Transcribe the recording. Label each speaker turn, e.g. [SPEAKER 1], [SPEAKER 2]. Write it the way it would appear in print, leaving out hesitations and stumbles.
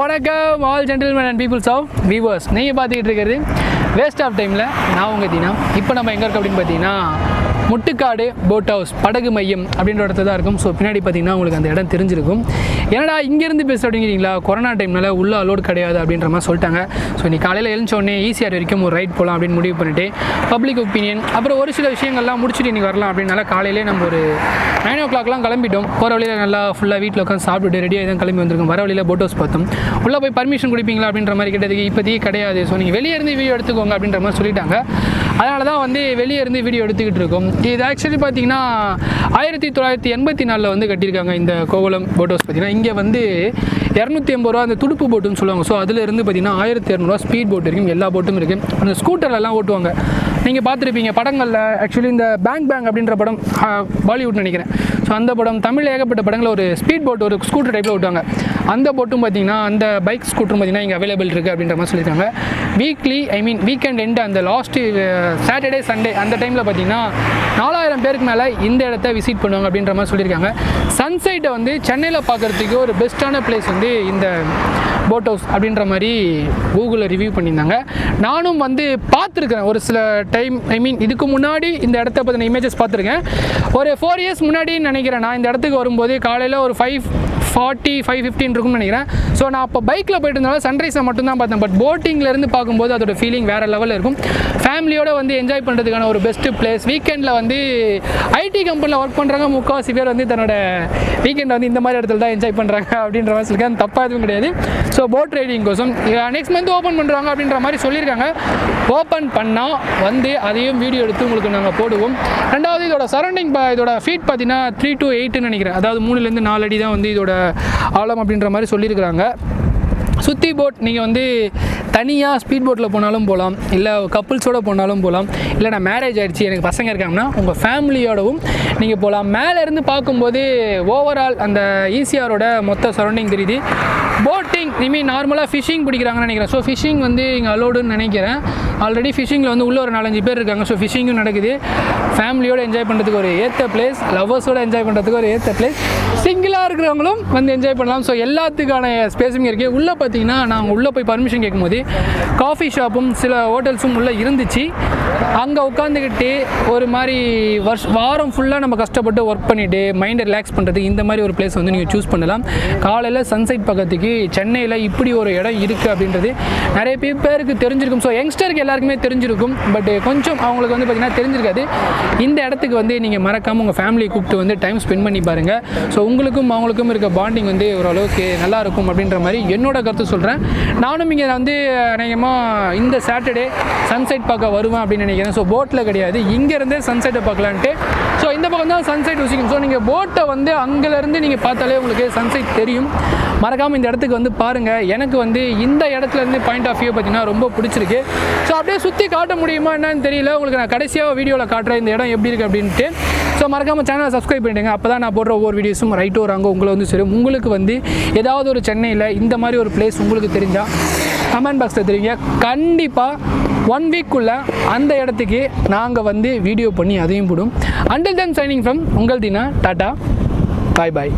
[SPEAKER 1] வணக்கம் all gentleman and peoples of viewers. நீங்கள் பார்த்துக்கிட்டு இருக்கிறது வேஸ்ட் ஆஃப் டைமில் நான் உங்கள் தினம். இப்போ நம்ம எங்கே இருக்கோம் அப்படின்னு பார்த்தீங்கன்னா முட்டுக்காடு போட் ஹவுஸ் படகு மையம் அப்படின்ற இடத்துல தான் இருக்கும். ஸோ பின்னாடி பார்த்தீங்கன்னா உங்களுக்கு அந்த இடம் தெரிஞ்சிருக்கும். ஏன்னா இங்கேருந்து பேச அப்படிங்கிறீங்களா, கொரோனா டைம்னால உள்ள அலோடு கிடையாது அப்படின்ற மாதிரி சொல்லிட்டாங்க. ஸோ நீ காலையில் எழுந்தோடனே ஈஸியாக வரைக்கும் ஒரு ரைட் போகலாம் அப்படின்னு முடிவு பண்ணிட்டு பப்ளிக் ஒப்பீனியன் அப்புறம் ஒரு சில விஷயங்கள்லாம் முடிச்சுட்டு நீங்கள் வரலாம் அப்படின்னால காலையிலே நம்ம ஒரு 9 o'clock கிளம்பிட்டோம். போகிற வழியில் நல்லா ஃபுல்லாக வீட்டில் உட்காந்து சாப்பிட்டுட்டு ரெடியாக தான் கிளம்பி வந்திருக்கோம். வர வழியில் போட் ஹவுஸ் பார்த்தோம். உள்ளே போய் பர்மிஷன் கொடுப்பீங்களா அப்படின்ற மாதிரி கேட்டதுக்கு இப்போதைக்கு கிடையாது. ஸோ நீங்கள் வெளியே இருந்து வீடியோ எடுத்துக்கோங்க அப்படின்ற மாதிரி சொல்லிட்டாங்க. அதனால தான் வந்து வெளியே இருந்து வீடியோ எடுத்துக்கிட்டு இருக்கோம். இது ஆக்சுவலி பார்த்தீங்கன்னா 1984 வந்து கட்டியிருக்காங்க இந்த கோவளம் போட் ஹவுஸ். பார்த்தீங்கன்னா இங்கே வந்து 280 ரூபா அந்த துடுப்பு போட்டுன்னு சொல்லுவாங்க. ஸோ அதில் இருந்து பார்த்தீங்கன்னா 1200 ஸ்பீட் போட் இருக்கும். எல்லா போட்டும் இருக்குது. அந்த ஸ்கூட்டர்லாம் ஓட்டுவாங்க. நீங்கள் பார்த்துருப்பீங்க படங்களில். ஆக்சுவலி இந்த பேங்க் அப்படின்ற படம் பாலிவுட் நினைக்கிறேன். ஸோ அந்த படம் தமிழ் ஏகப்பட்ட படங்களில் ஒரு ஸ்பீட் போட் ஒரு ஸ்கூட்டர் டைப்பில் ஓட்டுவாங்க. அந்த போட்டும் பார்த்தீங்கன்னா அந்த பைக் ஸ்கூட்டரும் பார்த்தீங்கன்னா இங்கே அவைலபிள் இருக்குது அப்படின்ற மாதிரி சொல்லியிருக்காங்க. வீக்கெண்ட் எண்டு அந்த லாஸ்ட்டு சாட்டர்டே சண்டே அந்த டைமில் பார்த்தீங்கன்னா 4000 பேருக்கு மேலே இந்த இடத்த விசிட் பண்ணுவாங்க அப்படின்ற மாதிரி சொல்லியிருக்காங்க. சன்சைட்டை வந்து சென்னையில் பார்க்குறதுக்கு ஒரு பெஸ்ட்டான பிளேஸ் வந்து இந்த போட் ஹவுஸ் அப்படின்ற மாதிரி கூகுளில் ரிவ்யூ பண்ணியிருந்தாங்க. நானும் வந்து பார்த்துருக்கேன் ஒரு சில டைம். இதுக்கு முன்னாடி இந்த இடத்த பற்றின இமேஜஸ் பார்த்துருக்கேன். ஒரு 4 years முன்னாடி நினைக்கிறேன். நான் இந்த இடத்துக்கு வரும்போது காலையில் ஒரு 5:40 5:15 இருக்கும்னு நினைக்கிறேன். ஸோ நான் அப்போ பைக்கில் போயிட்டு இருந்தாலும் சன்ரைஸை மட்டும்தான் பார்த்தேன். பட் போட்டிங்லேருந்து பார்க்கும்போது அதோட ஃபீலிங் வேறு லெவலில் இருக்கும். ஃபேமிலியோடு வந்து என்ஜாய் பண்ணுறதுக்கான ஒரு பெஸ்ட்டு பிளேஸ். வீக்கெண்டில் வந்து ஐடி கம்பெனியில் ஒர்க் பண்ணுறாங்க முக்கால்வாசி பேர் வந்து தன்னோட வீக்கெண்டை வந்து இந்த மாதிரி இடத்துல தான் என்ஜாய் பண்ணுறாங்க அப்படின்ற மாதிரி சொல்லியிருக்கேன். தப்பாக எதுவும் கிடையாது. ஸோ போட் ரைடிங் கோசம் நெக்ஸ்ட் மந்த் ஓப்பன் பண்ணுறாங்க அப்படின்ற மாதிரி சொல்லியிருக்காங்க. ஓப்பன் பண்ணால் வந்து அதையும் வீடியோ எடுத்து உங்களுக்கு நாங்கள் போடுவோம். ரெண்டாவது இதோட சரௌண்டிங் இதோட ஃபீட் பார்த்தீங்கன்னா 3 to 8 நினைக்கிறேன். அதாவது 3 to 4 அடி தான் வந்து இதோட ஆழம் அப்படின்ற மாதிரி சொல்லியிருக்கிறாங்க. சுற்றி போட் நீங்கள் வந்து தனியாக ஸ்பீட் போட்டில் போனாலும் போகலாம், இல்லை கப்புள்ஸோடு போனாலும் போகலாம், இல்லை நான் மேரேஜ் ஆகிடுச்சு எனக்கு பசங்க இருக்காங்கன்னா உங்கள் ஃபேமிலியோடவும் நீங்கள் போகலாம். மேலேருந்து பார்க்கும்போது ஓவரால் அந்த ஈசிஆரோட மொத்த சரௌண்டிங் தெரியுது. போட்டிங் நார்மலாக ஃபிஷிங் பிடிக்கிறாங்கன்னு நினைக்கிறேன். ஸோ ஃபிஷிங் வந்து இங்கே அலோடுன்னு நினைக்கிறேன். ஆல்ரெடி ஃபிஷிங்கில் வந்து உள்ளே ஒரு 4-5 பேர் இருக்காங்க. ஸோ ஃபிஷிங்கும் நடக்குது. ஃபேமிலியோடு என்ஜாய் பண்ணுறதுக்கு ஒரு ஏற்ற பிளேஸ், லவ்வர்ஸோடு என்ஜாய் பண்ணுறதுக்கு ஒரு ஏற்ற பிளேஸ், சிங்கிளாக இருக்கிறவங்களும் வந்து என்ஜாய் பண்ணலாம். ஸோ எல்லாத்துக்கான ஸ்பேஸும் இருக்குது. உள்ளே பார்த்தீங்கன்னா நாங்கள் உள்ளே போய் பர்மிஷன் கேட்கும்போது காஃபி ஷாப்பும் சில ஹோட்டல்ஸும் உள்ளே இருந்துச்சு. அங்கே உட்காந்துக்கிட்டு ஒரு மாதிரி வாரம் ஃபுல்லாக நம்ம கஷ்டப்பட்டு ஒர்க் பண்ணிவிட்டு மைண்டை ரிலாக்ஸ் பண்ணுறதுக்கு இந்த மாதிரி ஒரு பிளேஸ் வந்து நீங்கள் சூஸ் பண்ணலாம். காலையில் சன்செட் பக்கத்துக்கு சென்னையில் இப்படி ஒரு இடம் இருக்குது அப்படின்றது நிறைய பேருக்கு தெரிஞ்சிருக்கும். ஸோ யங்ஸ்டருக்கு எல்லாருக்குமே தெரிஞ்சிருக்கும். பட் கொஞ்சம் அவங்களுக்கு வந்து பார்த்திங்கன்னா தெரிஞ்சிருக்காது. இந்த இடத்துக்கு வந்து நீங்கள் மறக்காமல் உங்கள் ஃபேமிலியை கூப்பிட்டு வந்து டைம் ஸ்பெண்ட் பண்ணி பாருங்கள். ஸோ உங்களுக்கும் அவங்களுக்கும் இருக்க பாண்டிங் வந்து ஓரளவுக்கு நல்லாயிருக்கும் அப்படின்ற மாதிரி என்னோட கருத்து சொல்கிறேன். நானும் இங்கே வந்து அநேகமாக இந்த சாட்டர்டே சன்செட் பார்க்க வருவேன் அப்படின்னு நினைக்கிறேன். ஸோ போட்டில் கிடையாது, இங்கேருந்தே சன்செட்டை பார்க்கலான்ட்டு. ஸோ இந்த பக்கம் தான் சன்செட் யோசிக்கும். ஸோ நீங்கள் போட்டை வந்து அங்கேருந்து நீங்கள் பார்த்தாலே உங்களுக்கு சன்செட் தெரியும். மறக்காமல் இந்த இடத்துக்கு வந்து பாருங்கள். எனக்கு வந்து இந்த இடத்துலேருந்து பாயிண்ட் ஆஃப் வியூ பார்த்தீங்கன்னா ரொம்ப பிடிச்சிருக்கு. ஸோ அப்படியே சுற்றி காட்ட முடியுமா என்னன்னு தெரியல. உங்களுக்கு நான் கடைசியாக வீடியோவில் காட்டுறேன் இந்த இடம் எப்படி இருக்குது அப்படின்ட்டு. ஸோ மறக்காமல் சேனலை சப்ஸ்கிரைப் பண்ணிடுங்க. அப்போ தான் நான் போடுற ஒவ்வொரு வீடியோஸும் ரைட்டோ ராங்கோ உங்களை வந்து சரி. உங்களுக்கு வந்து ஏதாவது ஒரு சென்னையில் இந்த மாதிரி ஒரு பிளேஸ் உங்களுக்கு தெரிஞ்சால் கமெண்ட் பாக்ஸில் தெரியுங்க. கண்டிப்பாக 1 weekக்குள்ளே அந்த இடத்துக்கு நாங்கள் வந்து வீடியோ பண்ணி அதையும் போடும். அண்டில் தென் சைனிங் ஃப்ரம் உங்கள் தினா. டாட்டா, பாய் பாய்.